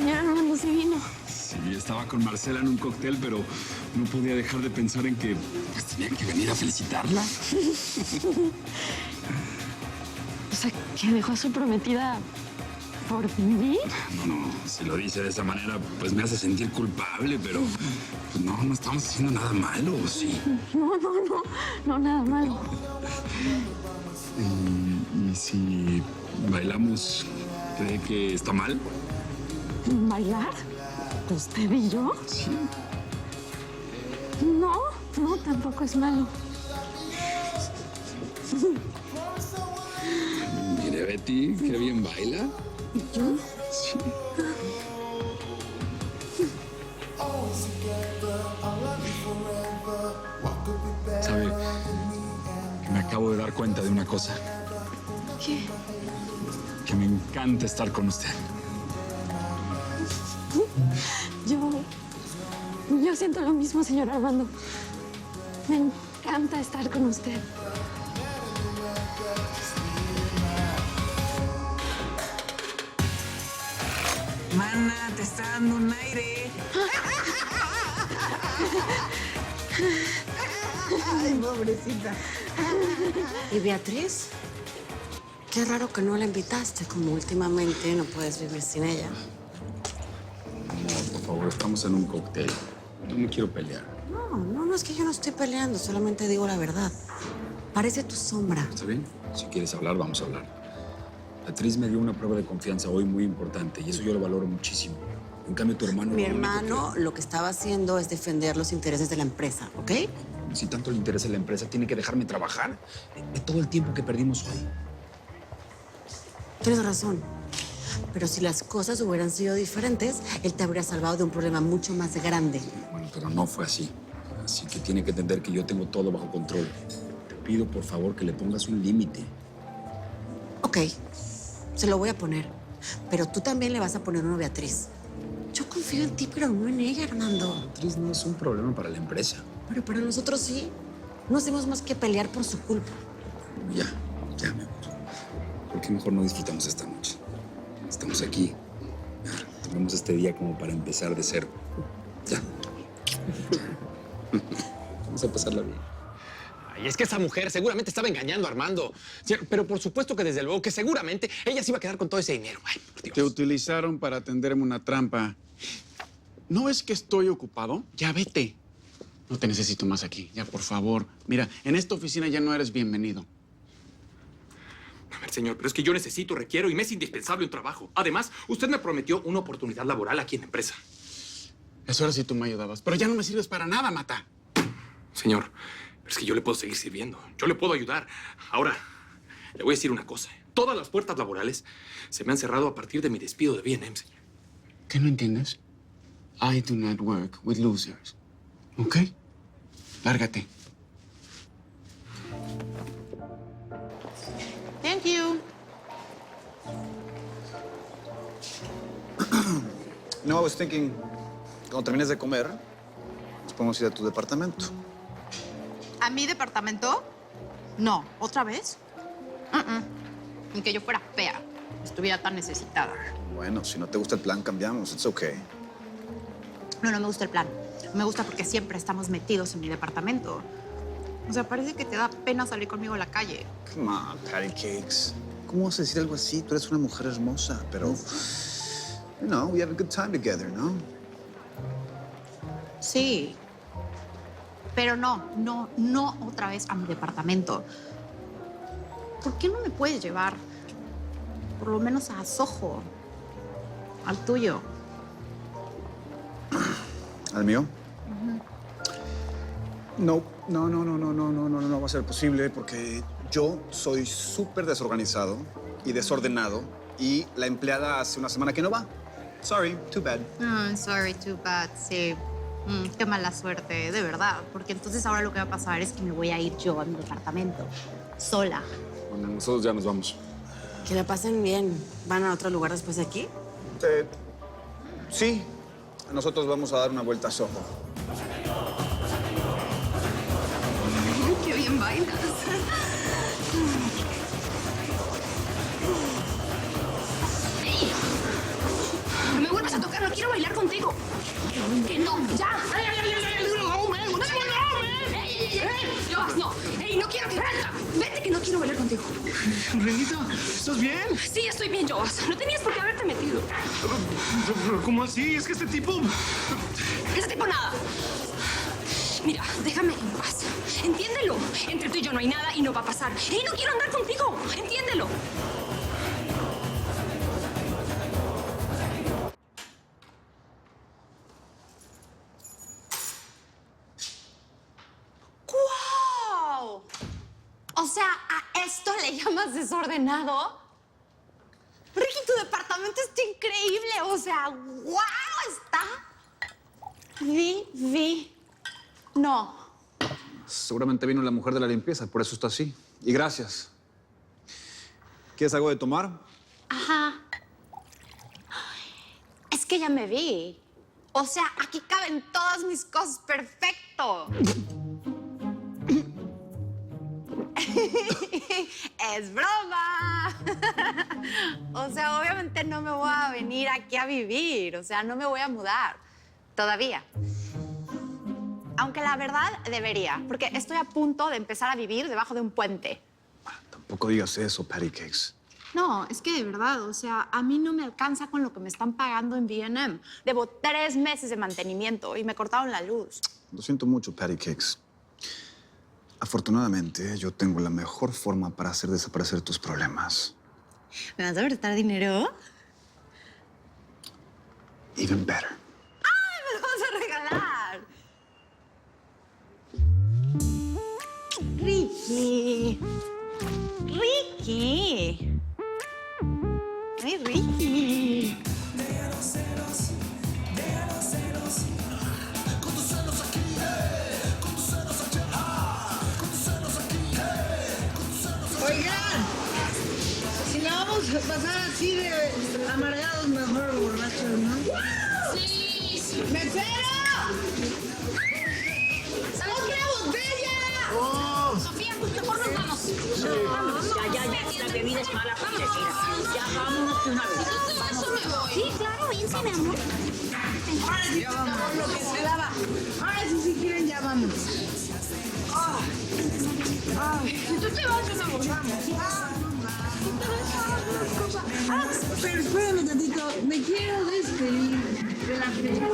señor Armando sí vino. Sí, estaba con Marcela en un cóctel, pero no podía dejar de pensar en que pues, tenía que venir a felicitarla. O sea, que dejó a su prometida por mí. No, si lo dice de esa manera, pues me hace sentir culpable, pero pues, no estamos haciendo nada malo, ¿o sí? No, nada malo. ¿Y si bailamos, cree que está mal? ¿Bailar? ¿Usted y yo? Sí. No, tampoco es malo. Mire, Betty, qué bien baila. ¿Y yo? Sí. ¿Sabe? Me acabo de dar cuenta de una cosa. ¿Qué? Que me encanta estar con usted. Yo siento lo mismo, señor Armando. Me encanta estar con usted. Mana, te está dando un aire. Ay, pobrecita. ¿Y Beatriz? Qué raro que no la invitaste, como últimamente no puedes vivir sin ella. No, por favor, estamos en un cóctel. No me quiero pelear. No, es que yo no estoy peleando, solamente digo la verdad. Parece tu sombra. ¿Está bien? Si quieres hablar, vamos a hablar. Beatriz me dio una prueba de confianza hoy muy importante y eso yo lo valoro muchísimo. En cambio, tu hermano... Mi hermano lo que estaba haciendo es defender los intereses de la empresa, ¿ok? Si tanto le interesa la empresa, tiene que dejarme trabajar. De todo el tiempo que perdimos hoy. Tienes razón. Pero si las cosas hubieran sido diferentes, él te habría salvado de un problema mucho más grande. Bueno, pero no fue así. Así que tiene que entender que yo tengo todo bajo control. Te pido, por favor, que le pongas un límite. Ok, se lo voy a poner. Pero tú también le vas a poner uno a Beatriz. Yo confío en ti, pero no en ella, Armando. Beatriz no es un problema para la empresa. Pero para nosotros sí. No hacemos más que pelear por su culpa. Ya, mi amor. ¿Por qué mejor no disfrutamos esta noche? Estamos aquí. Tomemos este día como para empezar de cero. Ya. Vamos a pasarla bien. Ay, es que esa mujer seguramente estaba engañando a Armando. Sí, pero por supuesto que desde luego que seguramente ella se iba a quedar con todo ese dinero. Ay, por Dios. Te utilizaron para tenderme una trampa. ¿No es que estoy ocupado? Ya vete. No te necesito más aquí. Ya, por favor. Mira, en esta oficina ya no eres bienvenido. A ver, señor, pero es que yo necesito, requiero y me es indispensable un trabajo. Además, usted me prometió una oportunidad laboral aquí en la empresa. Eso era si tú me ayudabas. Pero ya no me sirves para nada, Mata. Señor, pero es que yo le puedo seguir sirviendo. Yo le puedo ayudar. Ahora, le voy a decir una cosa. Todas las puertas laborales se me han cerrado a partir de mi despido de B&M, señor. ¿Qué no entiendes? I do not work with losers. ¿Ok? Lárgate. Thank you. No, I was thinking, cuando termines de comer, nos podemos ir a tu departamento. ¿A mi departamento? No. ¿Otra vez? Ni que yo fuera fea. Estuviera tan necesitada. Bueno, si no te gusta el plan, cambiamos. It's okay. No me gusta el plan. Me gusta porque siempre estamos metidos en mi departamento. O sea, parece que te da pena salir conmigo a la calle. Come on, patty cakes. ¿Cómo vas a decir algo así? Tú eres una mujer hermosa, pero... You know, we have a good time together, ¿no? Sí. Pero no otra vez a mi departamento. ¿Por qué no me puedes llevar por lo menos a Soho? Al tuyo. ¿Al mío? No va a ser posible porque yo soy súper desorganizado y desordenado y la empleada hace una semana que no va. Sorry, too bad. Sorry, too bad, sí. Qué mala suerte, de verdad. Porque entonces ahora lo que va a pasar es que me voy a ir yo a mi departamento, sola. Bueno, nosotros ya nos vamos. Que la pasen bien. ¿Van a otro lugar después de aquí? Sí, nosotros vamos a dar una vuelta a Soho. Ay, qué bien bailas. No me vuelvas a tocar no quiero bailar contigo. Que no, ya. Joas, no. Ey, no quiero que venga. Vete que no quiero bailar contigo. Renita, ¿estás bien? Sí, estoy bien, Joas. No tenías por qué haberte metido. Pero, ¿cómo así? Es que este tipo... Ese tipo nada. Mira, déjame en paz. Entiéndelo. Entre tú y yo no hay nada y no va a pasar. Ey, no quiero andar contigo. Entiéndelo. ¡Wow! O sea, ¿a esto le llamas desordenado? Ricky, tu departamento está increíble. O sea, ¡wow! Está divino. Seguramente vino la mujer de la limpieza, por eso está así. Y gracias. ¿Quieres algo de tomar? Ajá. Es que ya me vi. O sea, aquí caben todas mis cosas perfecto. Es broma. O sea, obviamente no me voy a venir aquí a vivir. O sea, no me voy a mudar. Todavía. Aunque la verdad debería, porque estoy a punto de empezar a vivir debajo de un puente. Tampoco digas eso, Patty Cakes. No, es que de verdad, o sea, a mí no me alcanza con lo que me están pagando en B&M. Debo 3 meses de mantenimiento y me cortaron la luz. Lo siento mucho, Patty Cakes. Afortunadamente, yo tengo la mejor forma para hacer desaparecer tus problemas. ¿Me vas a prestar dinero? Even better. ¡Ay, me lo vas a regalar! Ricky. Ricky. Ay, Ricky. Oigan, si la vamos a pasar así de amargados, mejor borrachos, ¿no? Sí. ¡Mesero! ¡Otra botella! Sofía, mejor nos vamos. Ya, la bebida es mala consejera. Ya, vámonos de una vez. Eso me voy. Sí, claro, vence, mi amor. Ahora sí, quitamos lo que se daba. Ahora sí, si quieren, ya vamos. Si tú te vas, yo me voy. Pero espérame tantito, me quiero despedir de la fiesta.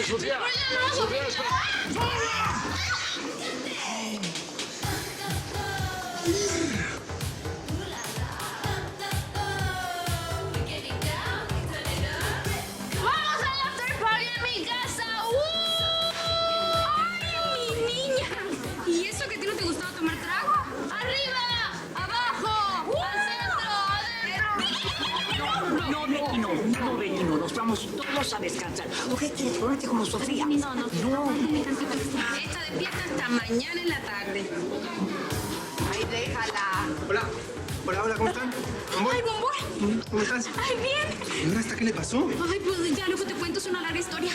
Sofía, Sofía, espera. ¡Vamos al after party en mi casa! ¡Ay, mi niña! ¿Y eso que a ti no te gustaba tomar trago? ¡Arriba! ¡Abajo! ¡Al centro! ¡Adentro! No, Benino, nos vamos todos a descansar. ¿O qué quieres? Ponerte como Sofía. No. Esta despierta hasta mañana en la tarde. Ay, déjala. Hola, ¿cómo están? ¡Ay, bombón! ¿Cómo estás? ¡Ay, bien! ¿Y ahora esta qué le pasó? Ay, pues ya luego te cuento, es una larga historia.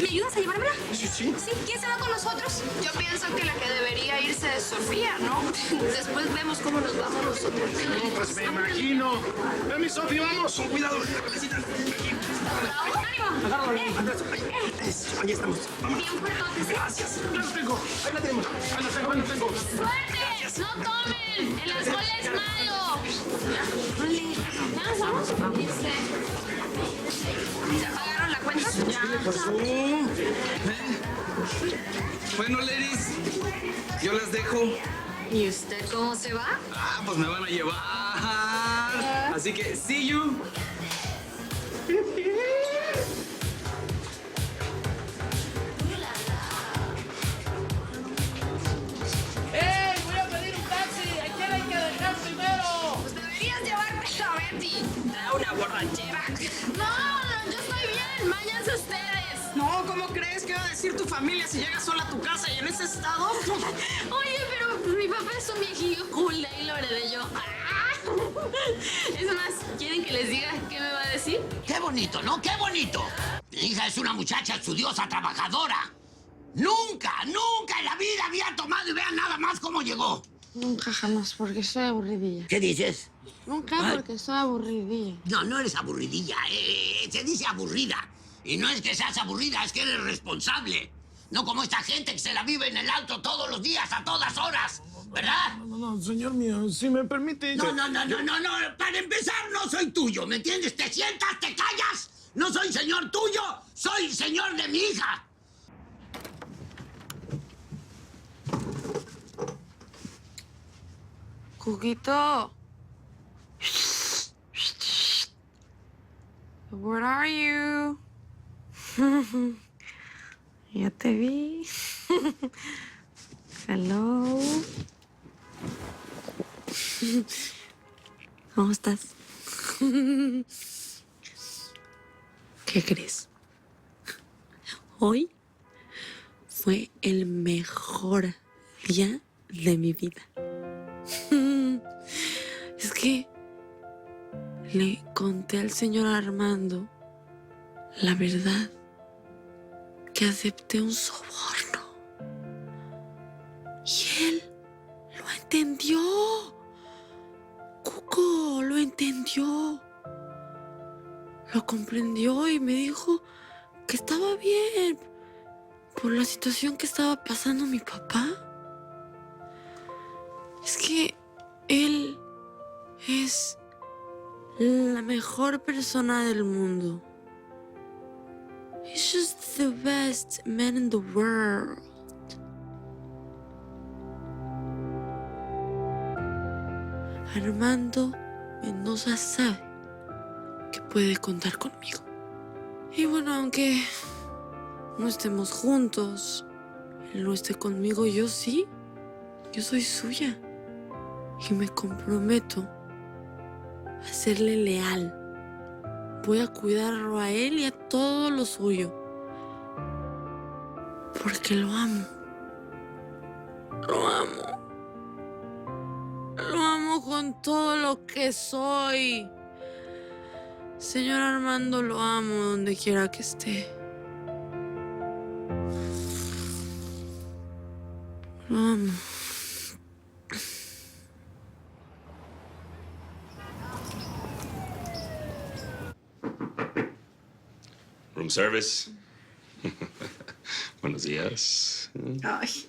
¿Me ayudas a llevármela? Sí. ¿Sí? ¿Quién se va con nosotros? Yo pienso que la que debería irse es Sofía, ¿no? Después vemos cómo nos vamos nosotros. No, pues me imagino. Ven, mi Sofi, vamos. Con cuidado, la cabecita. ¡Ánimo! Agárralo bien. Eso, ahí estamos. Vamos. Bien fuertotes. Gracias. Ahí la tengo. Ahí la tenemos. Ahí la tengo. ¡Suerte! ¡No tomen! ¡El alcohol es malo! Vale. ¿Ya vamos? ¿Ya pagaron la cuenta? Ya. ¿Qué le pasó? Bueno, ladies, yo las dejo. ¿Y usted cómo se va? Pues me van a llevar. Así que, see you. Voy a pedir un taxi. ¿A quién hay que dejar primero? Pues deberías llevarte a Betty. Da una borrachera. No, yo estoy bien. Váyanse ustedes. No, ¿cómo crees que va a decir tu familia si llegas sola a tu casa y en ese estado? Oye, pero pues, mi papá es un viejillo cool y lo heredé yo. Es más, ¿quieren que les diga qué me va a decir? Qué bonito, ¿no? ¡Qué bonito! Mi hija es una muchacha estudiosa, trabajadora. Nunca en la vida había tomado y vean nada más cómo llegó. Nunca jamás, porque soy aburridilla. ¿Qué dices? Nunca, porque soy aburridilla. No, no eres aburridilla. Se dice aburrida. Y no es que seas aburrida, es que eres responsable. No como esta gente que se la vive en el alto todos los días, a todas horas. ¿Verdad? No, señor mío, si me permite... No. Para empezar, no soy tuyo, ¿me entiendes? Te sientas, te callas. No soy señor tuyo, soy señor de mi hija. Cuquito. Where are you? Ya te vi. Hello. ¿Cómo estás? ¿Qué crees? Hoy fue el mejor día de mi vida. Es que le conté al señor Armando la verdad, que acepté un soborno. Y él lo entendió. Cuco lo entendió. Lo comprendió y me dijo que estaba bien por la situación que estaba pasando mi papá. Es que él es la mejor persona del mundo. He's just the best man in the world. Armando Mendoza sabe que puede contar conmigo. Y bueno, aunque no estemos juntos, él no esté conmigo, yo sí. Yo soy suya. Y me comprometo a serle leal. Voy a cuidarlo a él y a todo lo suyo. Porque lo amo. Lo amo. Lo amo con todo lo que soy. Señor Armando, lo amo donde quiera que esté. Lo amo. Room service. Buenos días. Ay.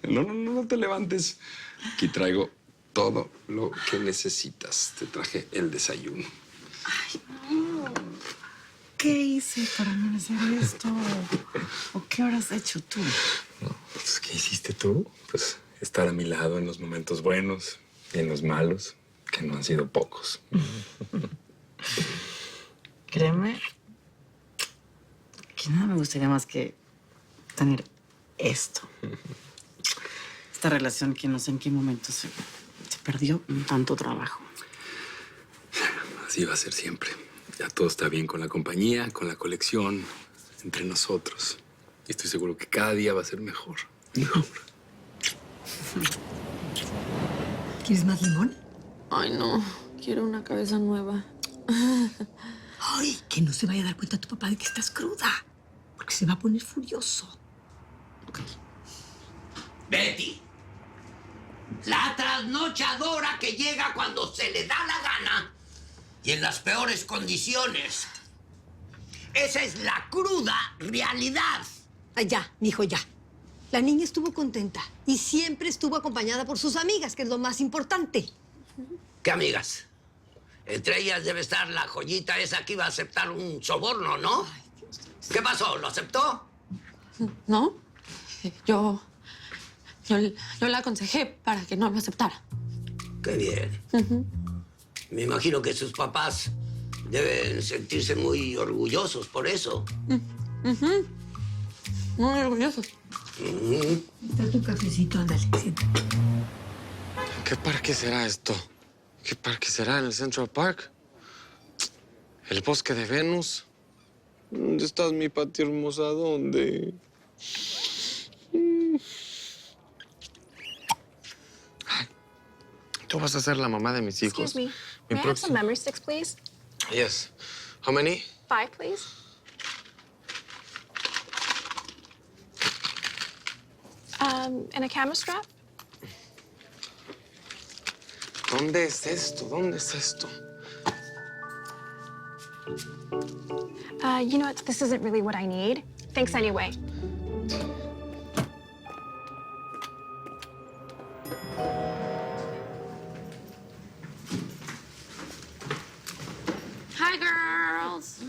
No te levantes. Aquí traigo todo lo que necesitas. Te traje el desayuno. ¿Qué hice para merecer esto? ¿O qué habrás hecho tú? Pues, ¿qué hiciste tú? Pues estar a mi lado en los momentos buenos y en los malos, que no han sido pocos. Créeme que nada me gustaría más que tener esto. Esta relación que no sé en qué momento se perdió en tanto trabajo. Así va a ser siempre. Ya todo está bien con la compañía, con la colección, entre nosotros. Y estoy seguro que cada día va a ser mejor. Mejor. ¿Quieres más limón? Ay, no. Quiero una cabeza nueva. Ay, que no se vaya a dar cuenta tu papá de que estás cruda. Porque se va a poner furioso. Betty, la trasnochadora que llega cuando se le da la gana y en las peores condiciones. Esa es la cruda realidad. Ay, ya, mijo, ya. La niña estuvo contenta y siempre estuvo acompañada por sus amigas, que es lo más importante. ¿Qué amigas? Entre ellas debe estar la joyita esa que iba a aceptar un soborno, ¿no? Ay, Dios. ¿Qué pasó? ¿Lo aceptó? ¿No? Yo la aconsejé para que no lo aceptara. Qué bien. Me imagino que sus papás deben sentirse muy orgullosos por eso. Muy orgullosos. Está tu cafecito, ándale, siéntate. ¿Qué parque será esto? ¿Qué parque será en el Central Park? ¿El bosque de Venus? ¿Dónde estás, mi Pati hermosa? ¿Dónde? Ay, tú vas a ser la mamá de mis hijos. Excuse me. May I have some memory sticks, please? Yes. How many? 5, please. And a camera strap? ¿Dónde es esto? ¿Dónde es esto? You know what? This isn't really what I need. Thanks anyway. Hi, girls.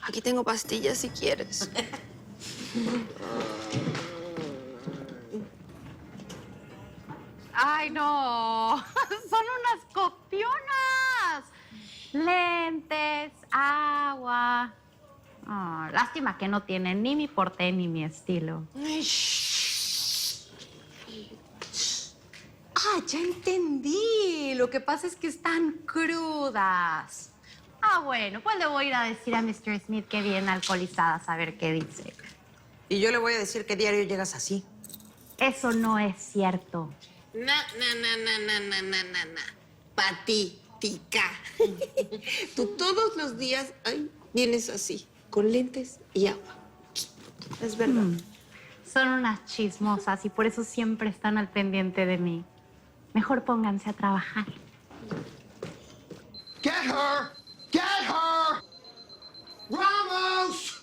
Aquí tengo pastillas si quieres. Ay, no. Son unas copionas. Lentes, agua. Oh, lástima que no tienen ni mi porte ni mi estilo. Ah, ya entendí. Lo que pasa es que están crudas. Ah, bueno, pues le voy a ir a decir a Mr. Smith que viene alcoholizada a ver qué dice. Y yo le voy a decir que diario llegas así. Eso no es cierto. Na. Patítica. Tú todos los días vienes así, con lentes y agua. Es verdad. Son unas chismosas y por eso siempre están al pendiente de mí. Mejor pónganse a trabajar. Get her! Get her! Ramos!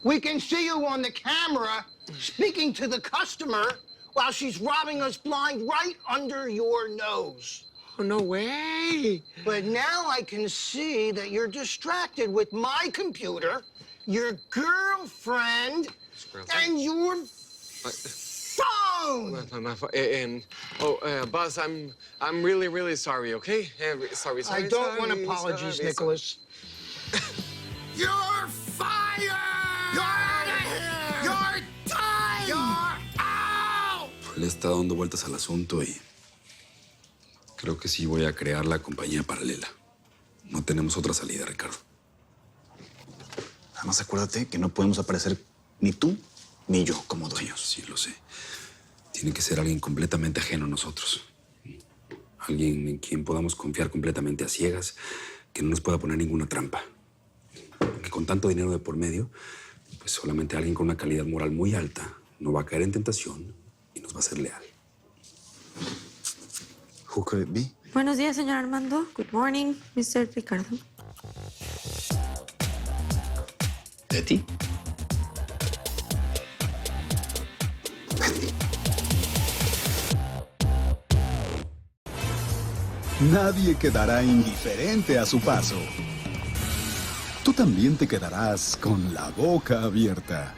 We can see you on the camera speaking to the customer while she's robbing us blind right under your nose. Oh, no way. But now I can see that you're distracted with my computer, your girlfriend, and your phone. Buzz, I'm really, really sorry, okay? Sorry. I don't want apologies, Nicholas. You're fired! You're out of here! You're done! You're out! Le he estado dando vueltas al asunto y creo que sí voy a crear la compañía paralela. No tenemos otra salida, Ricardo. Además, acuérdate que no podemos aparecer ni tú ni yo como dueños. Sí, lo sé. Tiene que ser alguien completamente ajeno a nosotros. Alguien en quien podamos confiar completamente a ciegas, que no nos pueda poner ninguna trampa. Porque con tanto dinero de por medio, pues solamente alguien con una calidad moral muy alta no va a caer en tentación y nos va a ser leal. Who could it be? Buenos días, señor Armando. Good morning, Mr. Ricardo. ¿Betty? Nadie quedará indiferente a su paso. Tú también te quedarás con la boca abierta.